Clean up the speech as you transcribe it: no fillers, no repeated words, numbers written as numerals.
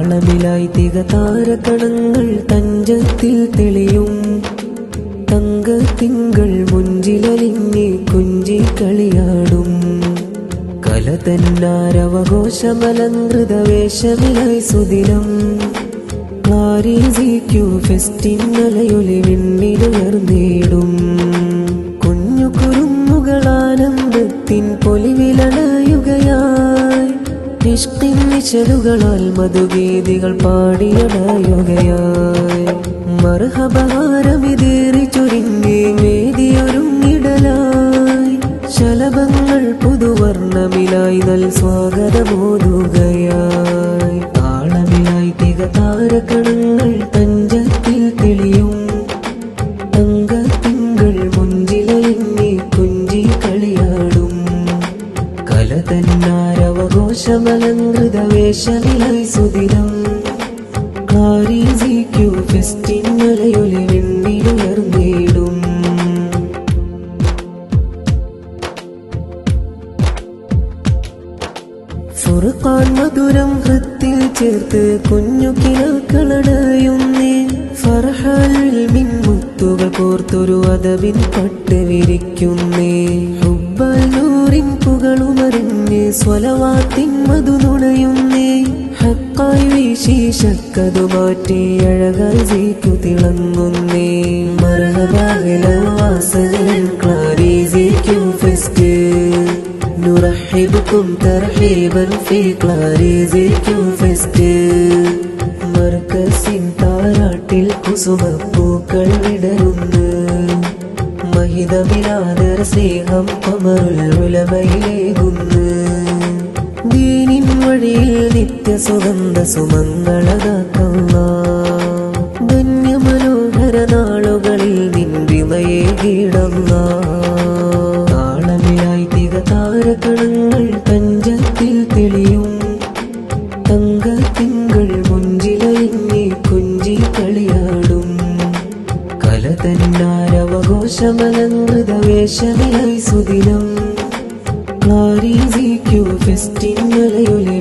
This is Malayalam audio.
താളമിലായി തികതാരകണങ്ങൾ തഞ്ചത്തിൽ തെളിയും തങ്കത്തിങ്കൾ മുഞ്ചിലലിഞ്ഞ് കുഞ്ചി കളിയാടും കല തന്നാരവഘോഷമലങ്കൃതവേഷമിലായി സുദിനം ആരീസിക്കു ഫെസ്റ്റിന്നലയൊലി വിണ്ണിലുയർന്നിടും കുഞ്ഞു കുറുമുകളാനന്ദത്തിൻ പൊലിവിലണയുകയായി ഇഷ്കിൻ നിശലുകളാൽ മധുഗീതികൾ പാടിയണയുകയായി മർഹബഹാരമിതേറി ചൊരിഞ്ഞ് വേദിയൊരുങ്ങിടലായി ശലഭങ്ങൾ പുതുവർണ്ണമിലായി നൽ സ്വാഗതമോതുകയായി താളമിലായി തികതാരകണങ്ങൾ തഞ്ചത്തിൽ തെളിയും തങ്കത്തിങ്കൾ മുഞ്ചിലലിഞ്ഞ് കുഞ്ചി കളിയാടും കല തന്നാരവഘോഷമലങ്കൃതവേഷമിലായി സുദിനം ആരീസിക്കു ഫെസ്റ്റിന്നലയൊലി വിണ്ണിലുയർന്നിടും ഫുർഖാൻ മധുരം ഹൃത്തിൽ ചേർത്ത് കുഞ്ഞു കിനാക്കളടയുന്നേ ഫർഹാൽ മിൻ മുത്തുകൾ കോർത്തൊരു അദബിൻ പട്ട് വിരിക്കുന്നേ ഹുബ്ബൽ നൂറിൻ പുകളുമറിഞ്ഞ് സ്വലവാത്തിൻ മധു നുണയുന്നേ ഹക്കായി വീശി ശക്കതു മാറ്റി അഴകായി ജീക്കു തിളങ്ങുന്നേ മർഹബാഹലവാസകൻ ക്ലാരീസിക്കു ഫെസ്റ്റ് نرحبكم ترحيبا في ക്ലാരീസിക്കു ഫെസ്റ്റ് മർക്കസിൻ താരാട്ടിൽ കുസുമപ്പൂക്കൾ വിടരുന്നു മഹിതമിലാദര സ്നേഹം കമറുൽ ഉലമയിലേകുന്നു ദീനിൻ വഴിയിൽ നിത്യ സുഗന്ധ സുമംഗളകാക്കല്ല ധന്യമനോഹര നാളുകളിൽ നിന്ദിമയെ കീടല്ല താളമിലായി തികതാരകണങ്ങൾ തഞ്ചത്തിൽ തെളിയും തങ്കത്തിങ്കൾ മുഞ്ചിലലിഞ്ഞ് കുഞ്ചി കളിയാടും കല തന്നാരവഘോഷമലങ്കൃതവേഷമിലായി സുദിനം ആരീസിക്കു ഫെസ്റ്റിന്നലയൊലി